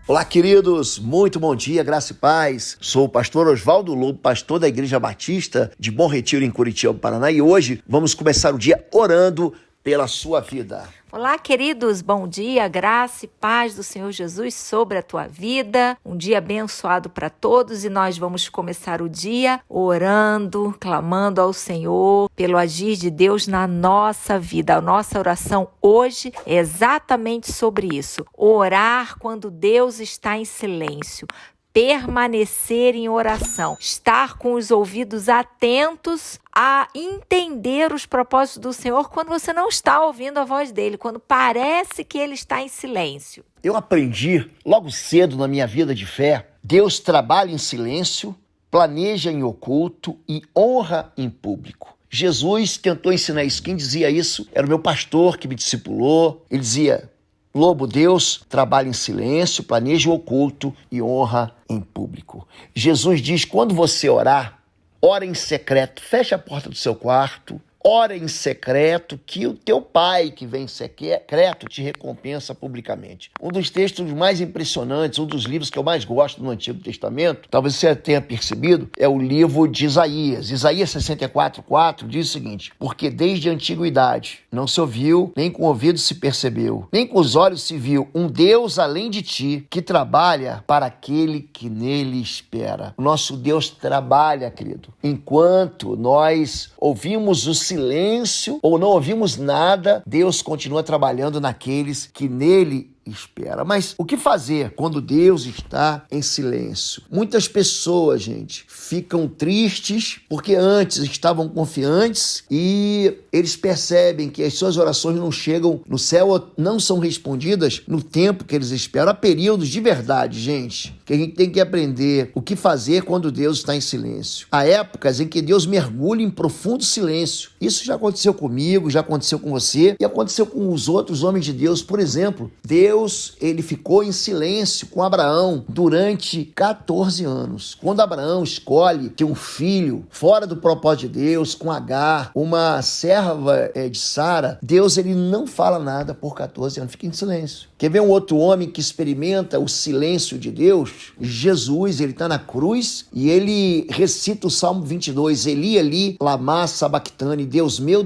Olá, queridos, muito bom dia, graça e paz. Sou o pastor Oswaldo Lobo, pastor da Igreja Batista de Bom Retiro, em Curitiba, Paraná, e hoje vamos começar o dia orando pela sua vida. Olá, queridos, bom dia, graça e paz do Senhor Jesus sobre a tua vida. Um dia abençoado para todos e nós vamos começar o dia orando, clamando ao Senhor pelo agir de Deus na nossa vida. A nossa oração hoje é exatamente sobre isso. Orar quando Deus está em silêncio. Permanecer em oração, estar com os ouvidos atentos a entender os propósitos do Senhor quando você não está ouvindo a voz dele, quando parece que ele está em silêncio. Eu aprendi logo cedo na minha vida de fé, Deus trabalha em silêncio, planeja em oculto e honra em público. Jesus tentou ensinar isso. Quem dizia isso era o meu pastor que me discipulou. Ele dizia: Lobo, Deus trabalha em silêncio, planeja o oculto e honra em público. Jesus diz: quando você orar, ora em secreto, feche a porta do seu quarto, ora em secreto, que o teu pai que vem em secreto te recompensa publicamente. Um dos textos mais impressionantes, um dos livros que eu mais gosto no Antigo Testamento, talvez você tenha percebido, é o livro de Isaías. Isaías 64:4 diz o seguinte: porque desde a antiguidade não se ouviu, nem com o ouvido se percebeu, nem com os olhos se viu um Deus além de ti, que trabalha para aquele que nele espera. O nosso Deus trabalha, querido. Enquanto nós ouvimos o silêncio ou não ouvimos nada, Deus continua trabalhando naqueles que nele espera. Mas o que fazer quando Deus está em silêncio? Muitas pessoas, gente, ficam tristes porque antes estavam confiantes e eles percebem que as suas orações não chegam no céu ou não são respondidas no tempo que eles esperam. Há períodos de verdade, gente, que a gente tem que aprender o que fazer quando Deus está em silêncio. Há épocas em que Deus mergulha em profundo silêncio. Isso já aconteceu comigo, já aconteceu com você e aconteceu com os outros homens de Deus. Por exemplo, Deus, ele ficou em silêncio com Abraão durante 14 anos. Quando Abraão escolhe ter um filho fora do propósito de Deus, com Agar, uma serva de Sara, Deus, ele não fala nada por 14 anos, fica em silêncio. Quer ver um outro homem que experimenta o silêncio de Deus? Jesus, ele está na cruz e ele recita o Salmo 22, Eli, Eli, lama sabactane, Deus meu,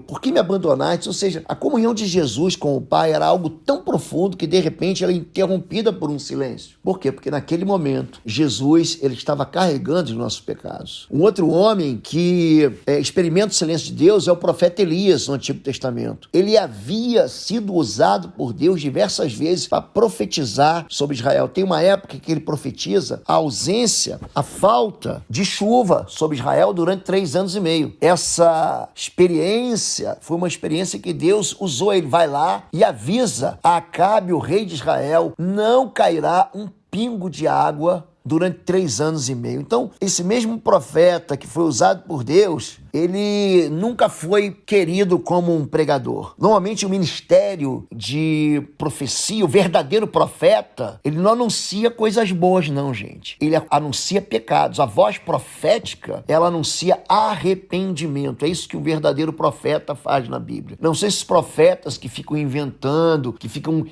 por que me abandonaste? Ou seja, a comunhão de Jesus com o Pai era algo tão profundo que de repente ela é interrompida por um silêncio. Por quê? Porque naquele momento Jesus, ele estava carregando os nossos pecados. Um outro homem que experimenta o silêncio de Deus é o profeta Elias no Antigo Testamento. Ele havia sido usado por Deus diversas vezes para profetizar sobre Israel. Tem uma época que ele profetiza a ausência, a falta de chuva sobre Israel durante 3 anos e meio. Essa experiência foi uma experiência que Deus usou. Ele vai lá e avisa a Acabe, o rei de Israel: não cairá um pingo de água durante 3 anos e meio. Então, esse mesmo profeta que foi usado por Deus, ele nunca foi querido como um pregador. Normalmente o ministério de profecia, o verdadeiro profeta, ele não anuncia coisas boas não, gente. Ele anuncia pecados. A voz profética, ela anuncia arrependimento. É isso que o verdadeiro profeta faz na Bíblia. Não são esses profetas que ficam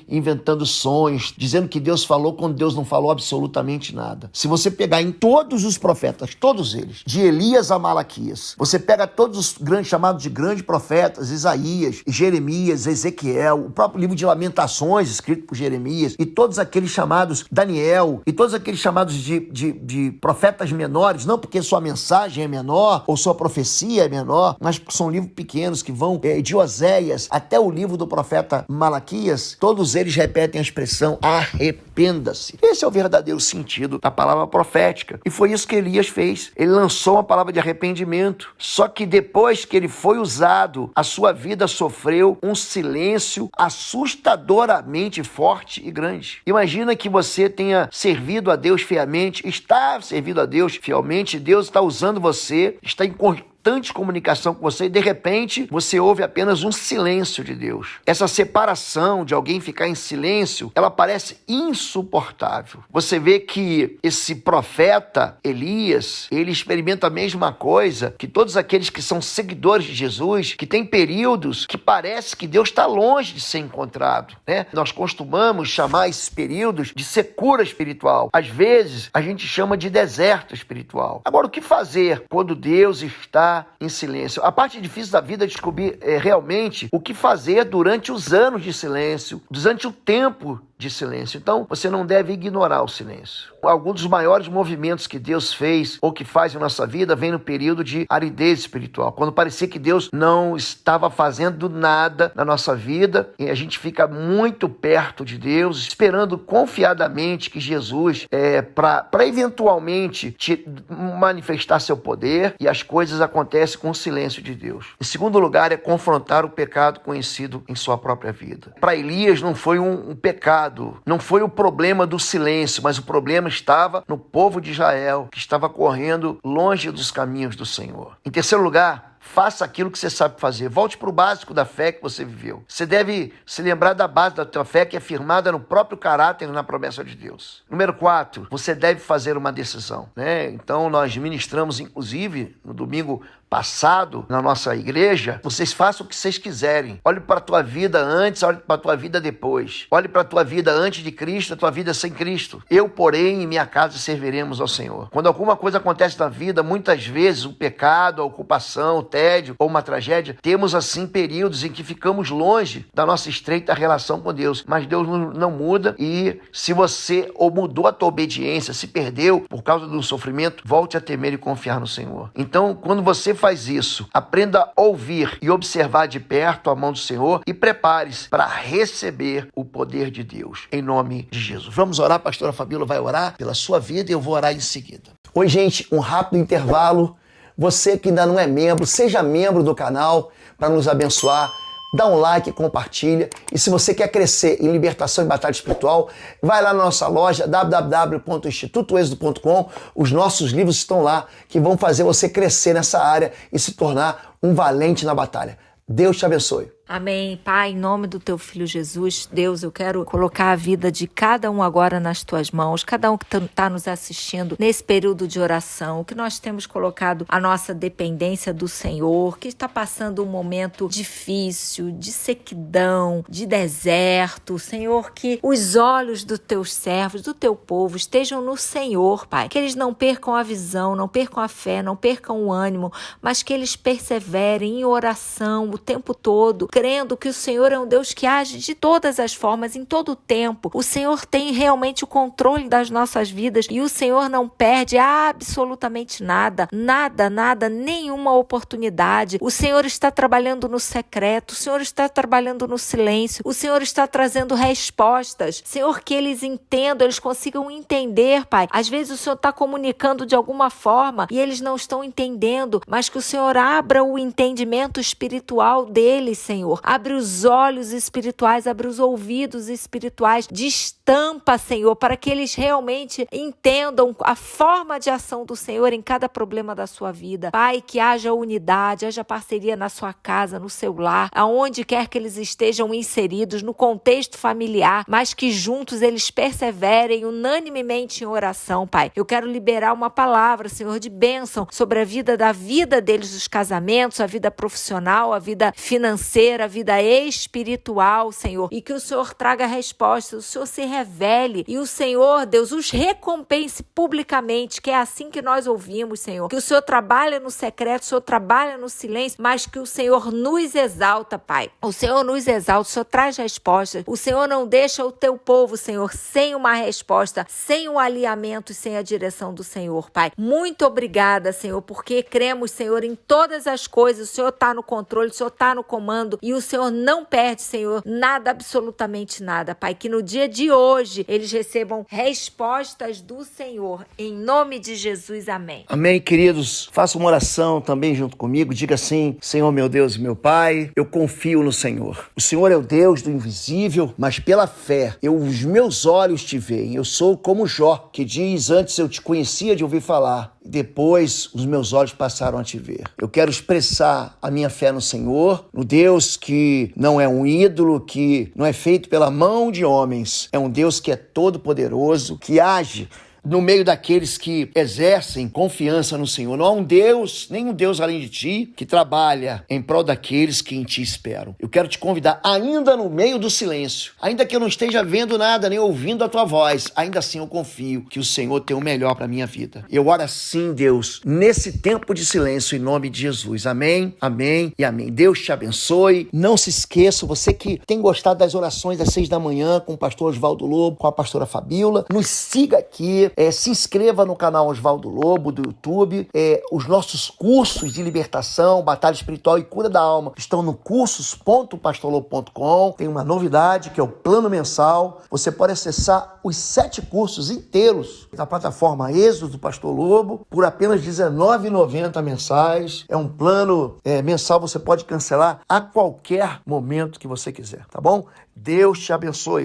inventando sonhos, dizendo que Deus falou quando Deus não falou absolutamente nada. Se você pegar em todos os profetas, todos eles, de Elias a Malaquias, você pega todos os grandes chamados de grandes profetas, Isaías, Jeremias, Ezequiel, o próprio livro de Lamentações, escrito por Jeremias, e todos aqueles chamados Daniel, e todos aqueles chamados de profetas menores, não porque sua mensagem é menor, ou sua profecia é menor, mas porque são livros pequenos que vão de Oséias até o livro do profeta Malaquias, todos eles repetem a expressão arrependa-se. Esse é o verdadeiro sentido da palavra profética. E foi isso que Elias fez. Ele lançou uma palavra de arrependimento. Só que depois que ele foi usado, a sua vida sofreu um silêncio assustadoramente forte e grande. Imagina que você tenha servido a Deus fielmente, está servindo a Deus fielmente, Deus está usando você, está constante comunicação com você e de repente você ouve apenas um silêncio de Deus. Essa separação de alguém ficar em silêncio, ela parece insuportável. Você vê que esse profeta Elias, ele experimenta a mesma coisa que todos aqueles que são seguidores de Jesus, que tem períodos que parece que Deus está longe de ser encontrado, né? Nós costumamos chamar esses períodos de secura espiritual. Às vezes, a gente chama de deserto espiritual. Agora, o que fazer quando Deus está em silêncio? A parte difícil da vida é descobrir realmente o que fazer durante os anos de silêncio, durante o tempo de silêncio. Então, você não deve ignorar o silêncio. Alguns dos maiores movimentos que Deus fez ou que faz em nossa vida vem no período de aridez espiritual, quando parecia que Deus não estava fazendo nada na nossa vida e a gente fica muito perto de Deus, esperando confiadamente que Jesus para eventualmente te manifestar seu poder, e as coisas acontecem com o silêncio de Deus. Em segundo lugar, é confrontar o pecado conhecido em sua própria vida. Para Elias não foi um pecado, não foi o problema do silêncio, mas o problema estava no povo de Israel, que estava correndo longe dos caminhos do Senhor. Em terceiro lugar, faça aquilo que você sabe fazer. Volte para o básico da fé que você viveu. Você deve se lembrar da base da tua fé, que é firmada no próprio caráter e na promessa de Deus. Número 4, você deve fazer uma decisão, né? Então, nós ministramos, inclusive, no domingo passado, na nossa igreja, vocês façam o que vocês quiserem. Olhe para a tua vida antes, olhe para a tua vida depois. Olhe para a tua vida antes de Cristo, a tua vida sem Cristo. Eu, porém, em minha casa serviremos ao Senhor. Quando alguma coisa acontece na vida, muitas vezes o pecado, a ocupação, o tédio ou uma tragédia, temos assim períodos em que ficamos longe da nossa estreita relação com Deus. Mas Deus não muda, e se você ou mudou a tua obediência, se perdeu por causa do sofrimento, volte a temer e confiar no Senhor. Então, quando você faz isso, aprenda a ouvir e observar de perto a mão do Senhor e prepare-se para receber o poder de Deus, em nome de Jesus. Vamos orar, a pastora Fabíola vai orar pela sua vida e eu vou orar em seguida. Oi, gente, um rápido intervalo. Você que ainda não é membro, seja membro do canal para nos abençoar. Dá um like, compartilha. E se você quer crescer em libertação e batalha espiritual, vai lá na nossa loja www.institutoexodo.com. Os nossos livros estão lá, que vão fazer você crescer nessa área e se tornar um valente na batalha. Deus te abençoe. Amém. Pai, em nome do teu filho Jesus, Deus, eu quero colocar a vida de cada um agora nas tuas mãos, cada um que está nos assistindo nesse período de oração, que nós temos colocado a nossa dependência do Senhor, que está passando um momento difícil, de sequidão, de deserto. Senhor, que os olhos dos teus servos, do teu povo, estejam no Senhor, Pai, que eles não percam a visão, não percam a fé, não percam o ânimo, mas que eles perseverem em oração o tempo todo, crendo que o Senhor é um Deus que age de todas as formas, em todo o tempo. O Senhor tem realmente o controle das nossas vidas e o Senhor não perde absolutamente nada, nenhuma oportunidade. O Senhor está trabalhando no secreto, o Senhor está trabalhando no silêncio, o Senhor está trazendo respostas. Senhor, que eles entendam, eles consigam entender, Pai. Às vezes o Senhor está comunicando de alguma forma e eles não estão entendendo, mas que o Senhor abra o entendimento espiritual deles, Senhor. Abre os olhos espirituais, abre os ouvidos espirituais, destampa, Senhor, para que eles realmente entendam a forma de ação do Senhor em cada problema da sua vida. Pai, que haja unidade, haja parceria na sua casa, no seu lar, aonde quer que eles estejam inseridos, no contexto familiar, mas que juntos eles perseverem unanimemente em oração, Pai. Eu quero liberar uma palavra, Senhor, de bênção sobre a vida deles, os casamentos, a vida profissional, a vida financeira, a vida espiritual, Senhor, e que o Senhor traga respostas, o Senhor se revele e o Senhor, Deus, os recompense publicamente, que é assim que nós ouvimos, Senhor, que o Senhor trabalha no secreto, o Senhor trabalha no silêncio, mas que o Senhor nos exalta, Pai. O Senhor nos exalta, o Senhor traz respostas, o Senhor não deixa o teu povo, Senhor, sem uma resposta, sem um alinhamento e sem a direção do Senhor, Pai. Muito obrigada, Senhor, porque cremos, Senhor, em todas as coisas, o Senhor está no controle, o Senhor está no comando e o Senhor não perde, Senhor, nada, absolutamente nada, Pai. Que no dia de hoje eles recebam respostas do Senhor. Em nome de Jesus, amém. Amém, queridos. Faça uma oração também junto comigo. Diga assim: Senhor, meu Deus e meu Pai, eu confio no Senhor. O Senhor é o Deus do invisível, mas pela fé, os meus olhos te veem. Eu sou como Jó, que diz: antes eu te conhecia de ouvir falar e depois os meus olhos passaram a te ver. Eu quero expressar a minha fé no Senhor, no Deus que não é um ídolo, que não é feito pela mão de homens, é um Deus que é todo-poderoso, que age no meio daqueles que exercem confiança no Senhor. Não há um Deus, nenhum Deus além de ti, que trabalha em prol daqueles que em ti esperam. Eu quero te convidar, ainda no meio do silêncio, ainda que eu não esteja vendo nada, nem ouvindo a tua voz, ainda assim eu confio que o Senhor tem o melhor para a minha vida. Eu oro assim, Deus, nesse tempo de silêncio, em nome de Jesus. Amém, amém e amém. Deus te abençoe. Não se esqueça, você que tem gostado das orações às 6 da manhã com o pastor Oswaldo Lobo, com a pastora Fabíola, nos siga aqui. Se inscreva no canal Oswaldo Lobo do YouTube. Os nossos cursos de libertação, batalha espiritual e cura da alma estão no cursos.pastorlobo.com. Tem uma novidade que é o plano mensal. Você pode acessar os 7 cursos inteiros na plataforma Êxodo do Pastor Lobo por apenas R$19,90 mensais. É um plano mensal, você pode cancelar a qualquer momento que você quiser, tá bom? Deus te abençoe.